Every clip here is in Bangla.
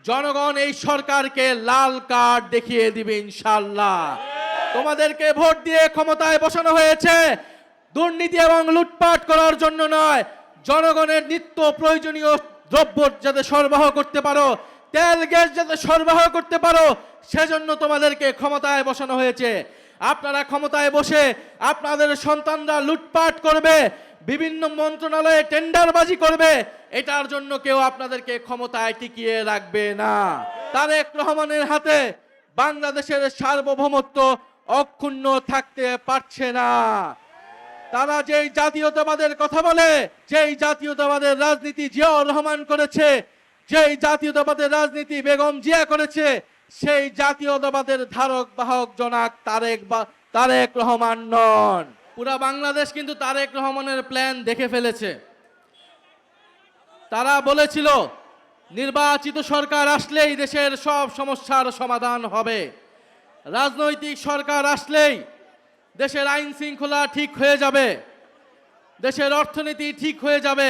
জনগণ এই সরকারকে লাল কার্ড দেখিয়ে দিবে ইনশাআল্লাহ। তোমাদেরকে ভোট দিয়ে ক্ষমতায় বসানো হয়েছে দুর্নীতি এবং লুটপাট করার জন্য নয়, জনগণের নিত্য প্রয়োজনীয় দ্রব্য যাতে সরবরাহ করতে পারো, তেল গ্যাস যাতে সরবরাহ করতে পারো, সেজন্য তোমাদেরকে ক্ষমতায় বসানো হয়েছে। আপনারা ক্ষমতায় বসে আপনাদের সন্তানরা লুটপাট করবে, বিভিন্ন মন্ত্রণালয়ে টেন্ডারবাজি করবে, এটার জন্য কেউ আপনাদেরকে ক্ষমতায় টিকিয়ে রাখবে না। তারেক রহমানের হাতে বাংলাদেশের সার্বভৌমত্ব অক্ষুণ্ণ থাকতে পারছে না। তারা যেই জাতীয়তাবাদের কথা বলে, যেই জাতীয়তাবাদের রাজনীতি জিয়াউর রহমান করেছে, যেই জাতীয়তাবাদের রাজনীতি বেগম জিয়া করেছে, সেই জাতীয়তাবাদের ধারক বাহক জনাক তারেক রহমান নন। পুরা বাংলাদেশ কিন্তু তারেক রহমানের প্ল্যান দেখে ফেলেছে। তারা বলেছিল নির্বাচিত সরকার আসলেই দেশের সব সমস্যার সমাধান হবে, রাজনৈতিক সরকার আসলেই দেশের আইন শৃঙ্খলা ঠিক হয়ে যাবে, দেশের অর্থনীতি ঠিক হয়ে যাবে।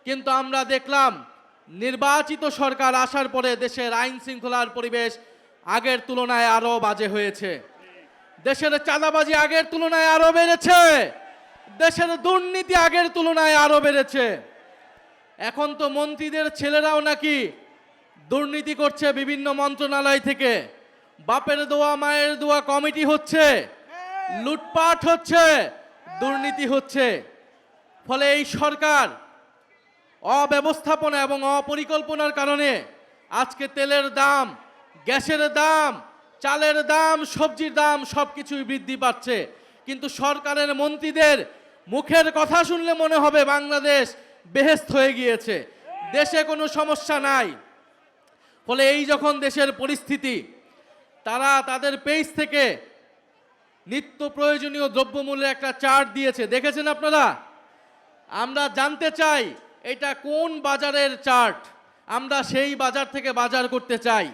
কিন্তু আমরা দেখলাম নির্বাচিত সরকার আসার পরে দেশের আইন শৃঙ্খলার পরিবেশ আগের তুলনায় আরো বাজে হয়েছে, দেশের চাঁদাবাজি আগের তুলনায় আরো বেড়েছে, দেশের দুর্নীতি আগের তুলনায় আরো বেড়েছে। এখন তো মন্ত্রীদের ছেলেরাও নাকি দুর্নীতি করছে বিভিন্ন মন্ত্রণালয় থেকে, বাপের দোয়া মায়ের দোয়া কমিটি হচ্ছে, লুটপাট হচ্ছে, দুর্নীতি হচ্ছে। ফলে এই সরকার অব্যবস্থাপনা এবং অপরিকল্পনার কারণে আজকে তেলের দাম, গ্যাসের দাম, চালের দাম, সবজির দাম সবকিছুই বৃদ্ধি পাচ্ছে। কিন্তু সরকারের মন্ত্রীদের মুখের কথা শুনলে মনে হবে বাংলাদেশ বেহেশত হয়ে গিয়েছে, দেশে কোনো সমস্যা নাই। ফলে এই যখন দেশের পরিস্থিতি, তারা তাদের পেজ থেকে নিত্য প্রয়োজনীয় দ্রব্যমূল্যের একটা চার্ট দিয়েছে, দেখেছেন আপনারা? আমরা জানতে চাই এটা কোন বাজারের চার্ট, আমরা সেই বাজার থেকে বাজার করতে চাই।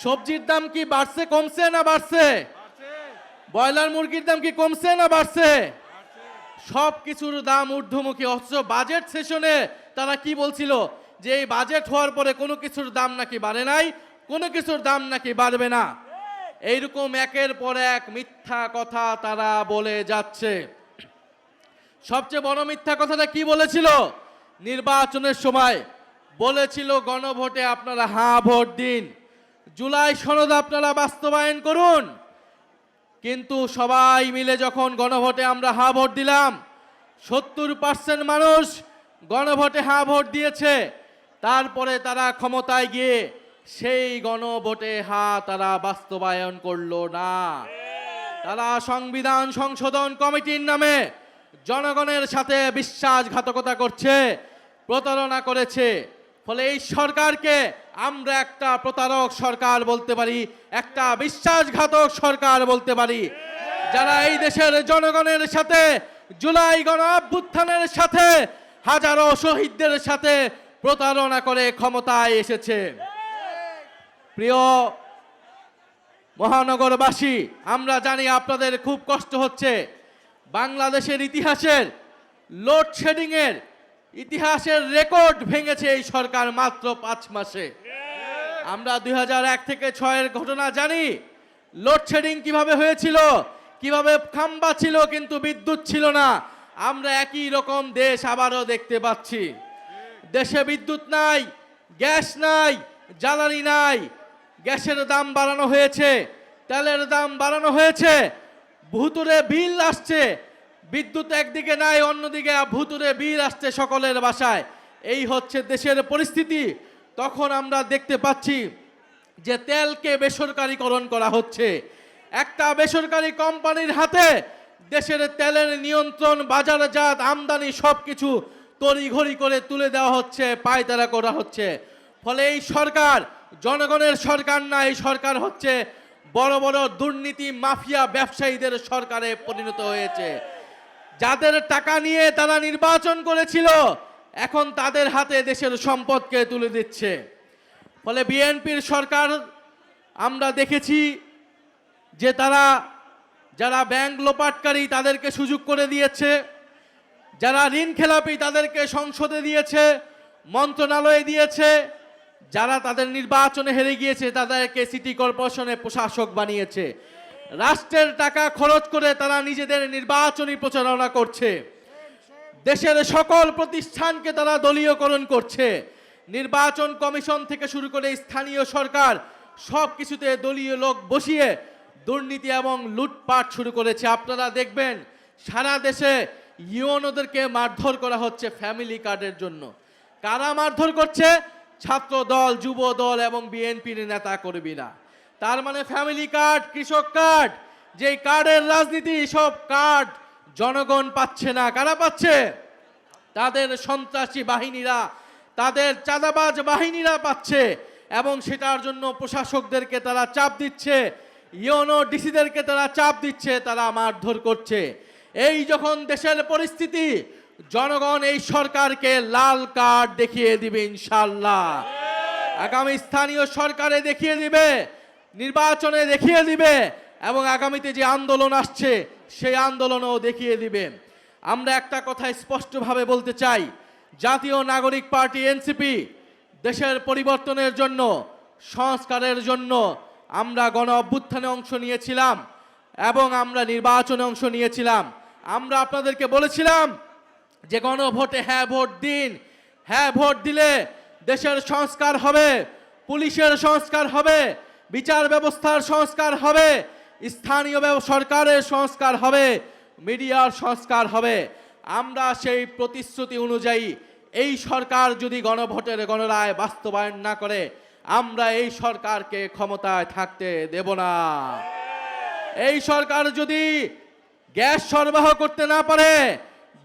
সবজির দাম কি বাড়ছে কমছে না বাড়ছে? ব্রয়লার মুরগির দাম কি কমছে না বাড়ছে? সব কিছুর দাম ঊর্ধ্বমুখী। অথচ বাজেট সেশনে তারা কি বলছিল যে এই বাজেট হওয়ার পরে কোনো কিছুর দাম নাকি বাড়ে নাই, কোনো কিছুর দাম নাকি বাড়বে না। এইরকম একের পর এক মিথ্যা কথা তারা বলে যাচ্ছে। সবচেয়ে বড় মিথ্যা কথাটা কি বলেছিল? নির্বাচনের সময় বলেছিল গণভোটে আপনারা হ্যাঁ ভোট দিন, জুলাই সনদ আপনারা বাস্তবায়ন করুন। কিন্তু সবাই মিলে যখন গণভোটে আমরা হ্যাঁ ভোট দিলাম, 70% মানুষ গণভোটে হ্যাঁ ভোট দিয়েছে। তারপরে তারা ক্ষমতায় গিয়ে সেই গণভোটে হ্যাঁ তারা বাস্তবায়ন করলো না। তারা সংবিধান সংশোধন কমিটির নামে জনগণের সাথে বিশ্বাসঘাতকতা করছে, প্রতারণা করেছে। ফলে এই সরকারকে আমরা একটা প্রতারক সরকার বলতে পারি, একটা বিশ্বাসঘাতক সরকার বলতে পারি, যারা এই দেশের জনগণের সাথে জুলাই গণ অভ্যুত্থানের সাথে হাজারো শহীদদের সাথে প্রতারণা করে ক্ষমতায় এসেছে। প্রিয় মহানগরবাসী, আমরা জানি আপনাদের খুব কষ্ট হচ্ছে। বাংলাদেশের ইতিহাসের লোডশেডিং এর ইতিহাসের রেকর্ড ভেঙেছে এই সরকার মাত্র 5 মাসে। আমরা 2001 থেকে 6 ঘটনা জানি, লোডশেডিং কিভাবে হয়েছিল, কিভাবে খাম্বা ছিল কিন্তু বিদ্যুৎ ছিল না। আমরা একই রকম দেশ আবারও দেখতে পাচ্ছি। দেশে বিদ্যুৎ নাই, গ্যাস নাই, জ্বালানি নাই, গ্যাসের দাম বাড়ানো হয়েছে, তেলের দাম বাড়ানো হয়েছে, ভুতুরে বিল আসছে। বিদ্যুৎ একদিকে নাই, অন্যদিকে ভুতুরে বিল আসছে সকলের বাসায়। এই হচ্ছে দেশের পরিস্থিতি। তখন আমরা দেখতে পাচ্ছি যে তেলকে বেসরকারীকরণ করা হচ্ছে। একটা বেসরকারি কোম্পানির হাতে দেশের তেলের নিয়ন্ত্রণ, বাজারজাত, আমদানি সবকিছু তড়িঘড়ি করে তুলে দেওয়া হচ্ছে, পায়তারা করা হচ্ছে। ফলে এই সরকার জনগণের সরকার না, এই সরকার হচ্ছে বড় বড় দুর্নীতি মাফিয়া ব্যবসায়ীদের সরকারে পরিণত হয়েছে। যাদের টাকা নিয়ে তারা নির্বাচন করেছিল, এখন তাদের হাতে দেশের সম্পদকে তুলে দিচ্ছে। ফলে বিএনপির সরকার আমরা দেখেছি যে তারা যারা ব্যাংক লোপাটকারী তাদেরকে সুযোগ করে দিয়েছে, যারা ঋণ খেলাপি তাদেরকে সংসদে দিয়েছে, মন্ত্রণালয়ে দিয়েছে, যারা তাদের নির্বাচনে হেরে গিয়েছে তাদেরকে সিটি কর্পোরেশনে প্রশাসক বানিয়েছে। রাষ্ট্রের টাকা খরচ করে তারা নিজেদের নির্বাচনী প্রচারণা করছে। দেশের সকল প্রতিষ্ঠানকে তারা দলীয়করণ করছে। নির্বাচন কমিশন থেকে শুরু করে স্থানীয় সরকার সব কিছুতে দলীয় লোক বসিয়ে দুর্নীতি এবং লুটপাট শুরু করেছে। আপনারা দেখবেন সারা দেশে ইউনোদেরকে মারধর করা হচ্ছে ফ্যামিলি কার্ডের জন্য। কারা মারধর করছে? ছাত্র দল, যুব দল এবং বিএনপির নেতা কর্মীরা। তার মানে ফ্যামিলি কার্ড, কৃষক কার্ড, যে কার্ডের রাজনীতি, সব কার্ড জনগণ পাচ্ছে না। কারা পাচ্ছে? তাদের সন্ত্রাসী বাহিনীরা, তাদের চাঁদাবাজ বাহিনীরা পাচ্ছে এবং সেটার জন্য প্রশাসকদেরকে তারা চাপ দিচ্ছে, ইউনো ডিসিদেরকে তারা চাপ দিচ্ছে, তারা মারধর করছে। এই যখন দেশের পরিস্থিতি, জনগণ এই সরকারকে লাল কার্ড দেখিয়ে দিবে ইনশাআল্লাহ। আগামী স্থানীয় সরকারে দেখিয়ে দিবে, নির্বাচনে দেখিয়ে দিবে এবং আগামীতে যে আন্দোলন আসছে সেই আন্দোলনও দেখিয়ে দিবে। আমরা একটা কথা স্পষ্টভাবে বলতে চাই, জাতীয় নাগরিক পার্টি এনসিপি দেশের পরিবর্তনের জন্য, সংস্কারের জন্য আমরা গণ অভ্যুত্থানে অংশ নিয়েছিলাম এবং আমরা নির্বাচনে অংশ নিয়েছিলাম। আমরা আপনাদেরকে বলেছিলাম যে গণভোটে হ্যাঁ ভোট দিন, হ্যাঁ ভোট দিলে দেশের সংস্কার হবে, পুলিশের সংস্কার হবে, বিচার ব্যবস্থার সংস্কার হবে, স্থানীয় সরকারের সংস্কার হবে, মিডিয়ার সংস্কার হবে। আমরা সেই প্রতিশ্রুতি অনুযায়ী এই সরকার যদি গণভোটের গণরায় বাস্তবায়ন না করে, আমরা এই সরকারকে ক্ষমতায় থাকতে দেব না। এই সরকার যদি গ্যাস সরবরাহ করতে না পারে,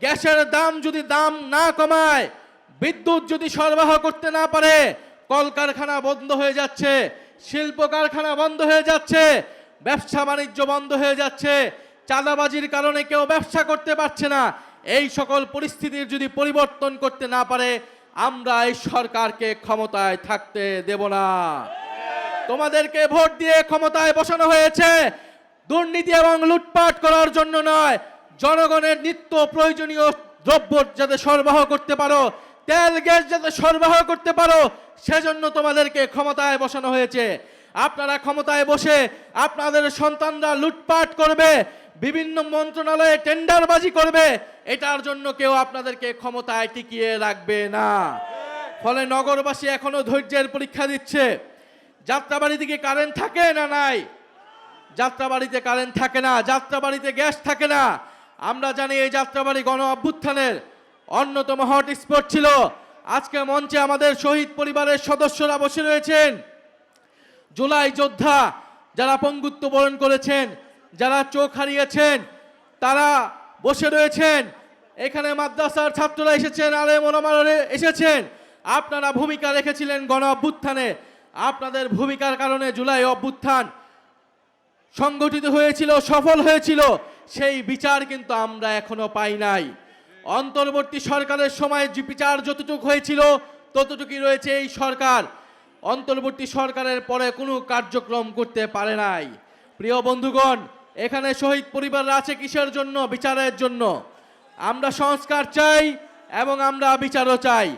গ্যাসের দাম যদি দাম না কমায়, বিদ্যুৎ যদি সরবরাহ করতে না পারে, কলকারখানা বন্ধ হয়ে যাচ্ছে, শিল্প কারখানা বন্ধ হয়ে যাচ্ছে, ব্যবসা বাণিজ্য বন্ধ হয়ে যাচ্ছে, চাঁদাবাজির কারণে কেউ ব্যবসা করতে পারছে না। এই সকল পরিস্থিতির যদি পরিবর্তন করতে না পারে, আমরা এই সরকারকে ক্ষমতায় থাকতে দেব না। তোমাদেরকে ভোট দিয়ে ক্ষমতায় বসানো হয়েছে দুর্নীতি এবং লুটপাট করার জন্য নয়, জনগণের নিত্য প্রয়োজনীয় দ্রব্য যাতে সরবরাহ করতে পারো, তেল গ্যাস যাতে সরবরাহ করতে পারো, সেজন্য তোমাদেরকে ক্ষমতায় বসানো হয়েছে। আপনারা ক্ষমতায় বসে আপনাদের সন্তানরা লুটপাট করবে, বিভিন্ন মন্ত্রণালয়ে টেন্ডারবাজি করবে, এটার জন্য কেউ আপনাদেরকে ক্ষমতায় টিকিয়ে রাখবে না। ফলে নগরবাসী এখনো ধৈর্যের পরীক্ষা দিচ্ছে। যাত্রাবাড়ি থেকে কারেন্ট থাকে না? নাই। যাত্রাবাড়িতে কারেন্ট থাকে না, যাত্রাবাড়িতে গ্যাস থাকে না। আমরা জানি এই যাত্রাবাড়ি গণ অভ্যুত্থানের অন্যতম হটস্পট ছিল। আজকে মঞ্চে আমাদের শহীদ পরিবারের সদস্যরা বসে রয়েছেন, জুলাই যোদ্ধা যারা পঙ্গুত্ব বরণ করেছেন, যারা চোখ হারিয়েছেন, তারা বসে রয়েছেন। এখানে মাদ্রাসার ছাত্ররা এসেছেন, আলেম ওলামারা এসেছেন। আপনারা ভূমিকা রেখেছিলেন গণ অভ্যুত্থানে, আপনাদের ভূমিকার কারণে জুলাই অভ্যুত্থান সংগঠিত হয়েছিল, সফল হয়েছিল। সেই বিচার কিন্তু আমরা এখনো পাই নাই। অন্তর্বর্তী সরকারের সময় যে বিচার যতটুকু হয়েছিল ততটুকুই রয়েছে এই সরকার। অন্তর্বর্তী সরকারের পরে কোনো কার্যক্রম করতে পারে নাই। প্রিয় বন্ধুগণ, এখানে শহীদ পরিবাররা আছে কিসের জন্য? বিচারের জন্য। আমরা সংস্কার চাই এবং আমরা বিচারও চাই।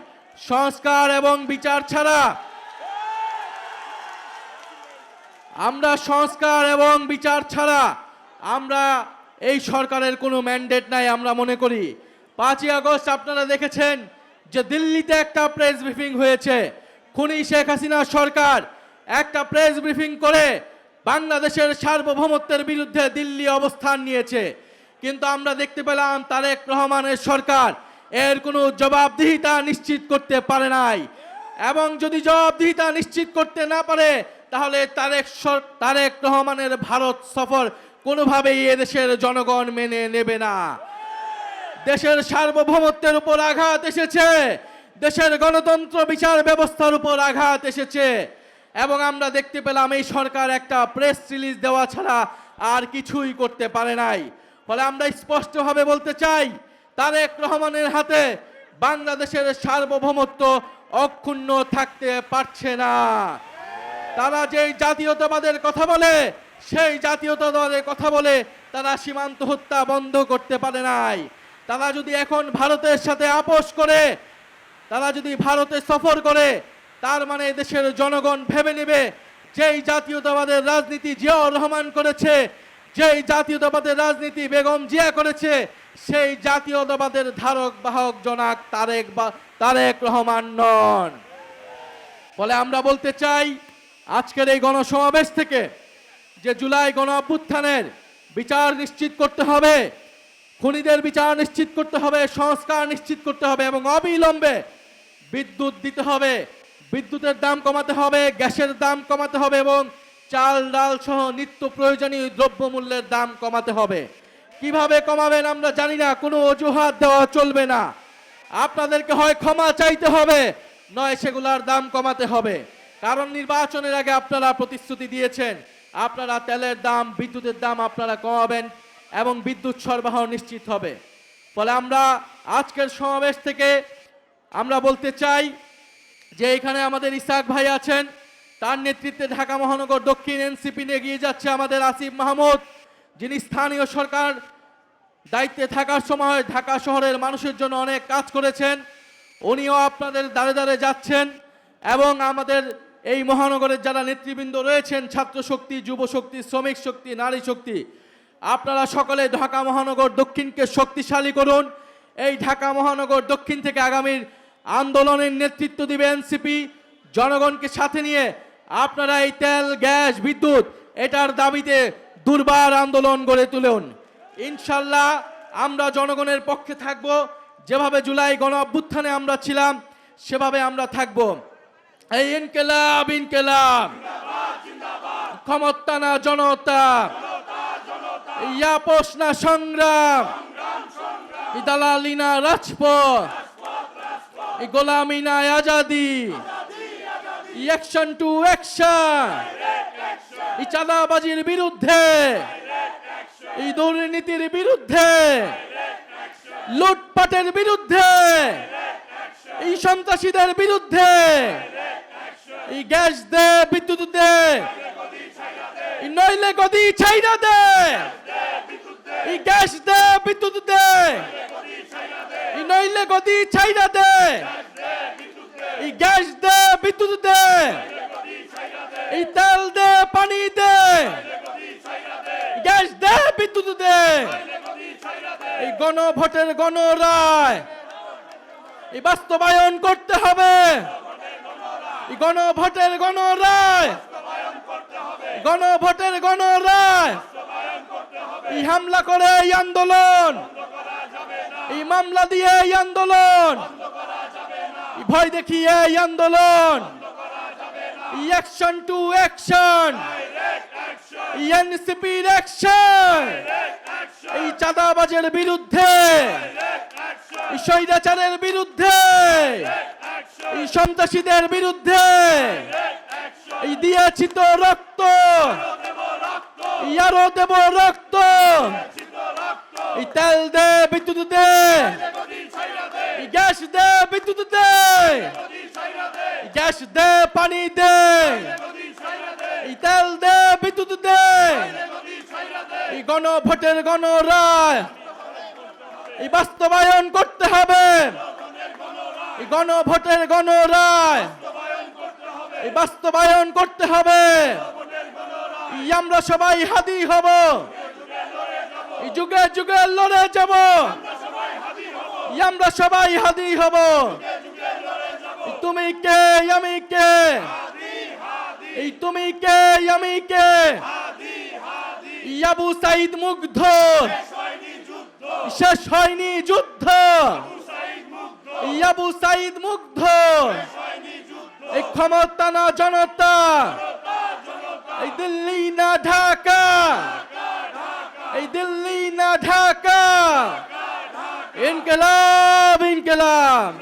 সংস্কার এবং বিচার ছাড়া, আমরা সংস্কার এবং বিচার ছাড়া আমরা এই সরকারের কোনো ম্যান্ডেট নাই আমরা মনে করি। 5ই আগস্ট আপনারা দেখেছেন যে দিল্লিতে একটা প্রেস ব্রিফিং হয়েছে। খুনি শেখ হাসিনা সরকার একটা প্রেস ব্রিফিং করে বাংলাদেশের সার্বভৌমত্বের বিরুদ্ধে দিল্লি অবস্থান নিয়েছে। কিন্তু আমরা দেখতে পেলাম তারেক রহমানের সরকার এর কোনো জবাবদিহিতা নিশ্চিত করতে পারে নাই। এবং যদি জবাবদিহিতা নিশ্চিত করতে না পারে, তাহলে তারেক রহমানের ভারত সফর কোনোভাবেই এদেশের জনগণ মেনে নেবে না। দেশের সার্বভৌমত্বের উপর আঘাত এসেছে, দেশের গণতন্ত্র বিচার ব্যবস্থার উপর আঘাত এসেছে। এবং আমরা দেখতে পেলাম এই সরকার একটা প্রেস রিলিজ দেওয়া ছাড়া আর কিছুই করতে পারে নাই। ফলে আমরা স্পষ্টভাবে বলতে চাই, তারেক রহমানের হাতে বাংলাদেশের সার্বভৌমত্ব অক্ষুণ্ণ থাকতে পারছে না। তারা যেই জাতীয়তাবাদের কথা বলে, সেই জাতীয়তাবাদের কথা বলে তারা সীমান্ত হত্যা বন্ধ করতে পারে নাই। তারা যদি এখন ভারতের সাথে আপোষ করে, তারা যদি ভারতে সফর করে, তার মানে দেশের জনগণ ভেবে নেবে যেই জাতীয়তাবাদের রাজনীতি জিয়াউর রহমান করেছে, যেই জাতীয়তাবাদের রাজনীতি বেগম জিয়া করেছে, সেই জাতীয়তাবাদের ধারক বাহক জনাক তারেক রহমান নন। ফলে আমরা বলতে চাই আজকের এই গণসমাবেশ থেকে যে জুলাই গণ অভ্যুত্থানের বিচার নিশ্চিত করতে হবে, খুনিদের বিচার নিশ্চিত করতে হবে, সংস্কার নিশ্চিত করতে হবে এবং অবিলম্বে বিদ্যুৎ দিতে হবে, বিদ্যুতের দাম কমাতে হবে, গ্যাসের দাম কমাতে হবে এবং চাল ডাল সহ নিত্য প্রয়োজনীয় দ্রব্যমূল্যের দাম কমাতে হবে। কিভাবে কমাবেন আমরা জানি না, কোনো অজুহাত দেওয়া চলবে না। আপনাদেরকে হয় ক্ষমা চাইতে হবে, নয় সেগুলার দাম কমাতে হবে। কারণ নির্বাচনের আগে আপনারা প্রতিশ্রুতি দিয়েছেন আপনারা তেলের দাম, বিদ্যুতের দাম আপনারা কমাবেন এবং বিদ্যুৎ সরবরাহ নিশ্চিত হবে। ফলে আমরা আজকের সমাবেশ থেকে আমরা বলতে চাই যে এখানে আমাদের ইসাক ভাই আছেন, তার নেতৃত্বে ঢাকা মহানগর দক্ষিণ এনসিপি নিয়ে এগিয়ে যাচ্ছে আমাদের আসিফ মাহমুদ, যিনি স্থানীয় সরকার দায়িত্বে থাকার সময় ঢাকা শহরের মানুষের জন্য অনেক কাজ করেছেন। উনিও আপনাদের দ্বারে দ্বারে যাচ্ছেন এবং আমাদের এই মহানগরের যারা নেতৃবৃন্দ রয়েছেন, ছাত্র শক্তি, যুব শক্তি, শ্রমিক শক্তি, নারী শক্তি, আপনারা সকলে ঢাকা মহানগর দক্ষিণকে শক্তিশালী করুন। এই ঢাকা মহানগর দক্ষিণ থেকে আগামীর আন্দোলনের নেতৃত্ব দিবে এনসিপি। জনগণকে সাথে নিয়ে আপনারা এই তেল, গ্যাস, বিদ্যুৎ এটার দাবিতে দুর্বার আন্দোলন গড়ে তুলুন। ইনশাল্লাহ আমরা জনগণের পক্ষে থাকব। যেভাবে জুলাই গণ অভ্যুত্থানে আমরা ছিলাম সেভাবে আমরা থাকব। এই ইনকিলাব ইনকিলাব, ক্ষমতা না জনতা, ইয়াপস না সংগ্রাম, দালালি না রাজপথ, গোলামি না আজাদি, অ্যাকশন টু অ্যাকশন, এই চাঁদাবাজির বিরুদ্ধে, এই দুর্নীতির বিরুদ্ধে, লুটপাটের বিরুদ্ধে, এই সন্ত্রাসীদের বিরুদ্ধে, এই গ্যাস দে, বিদ্যুৎ দে, নইলে গদি ছাইরা দে, এই গ্যাস দে, বিদ্যুৎ দে, নইলে গদি ছাইরা দে, এই গ্যাস দে, বিদ্যুৎ দে, এই তেল দে, পানি দে, গ্যাস দে, বিদ্যুৎ দে, এই গণভোটের গণরায় এই বাস্তবায়ন করতে হবে। এই গণভোটের গণরায়, গণভোটের গণরায়, এই হামলা করে এই আন্দোলন, এই মামলা দিয়ে এই আন্দোলন, এই ভয় দেখিয়ে এই আন্দোলন, অ্যাকশন টু অ্যাকশন, এনসিপির অ্যাকশন, এই চাঁদাবাজের বিরুদ্ধে, এই স্বৈরাচারের বিরুদ্ধে, এই সন্ত্রাসীদের বিরুদ্ধে, এই দিয়েছি তো রক্ত, আরো দেব রক্ত, এই তেল দে, বিদ্যুৎ দে, এই গ্যাস দে, বিদ্যুৎ দে, গ্যাস দে, পানি দে, এই তেল দে, বিদ্যুৎ দে, এই গণভোটের গণরায় এই বাস্তবায়ন করতে হবে। এই গণভোটের গণরায় এই বাস্তবায়ন করতে হবে। আমরা সবাই হাদি হব, এই যুগে যুগে লড়ে যাব, আমরা সবাই হাদি হব। তুমি কে আমি কে, এই তুমি কে আমি কে, আবু সাইদ মুগ্ধ, শেষ হয়নি যুদ্ধ, আবু সাইদ মুগ্ধ, এই ক্ষমতা না জনতা, এই দিল্লি না ঢাকা, এই দিল্লি না ঢাকা, ইনকিলাব ইনকিলাব।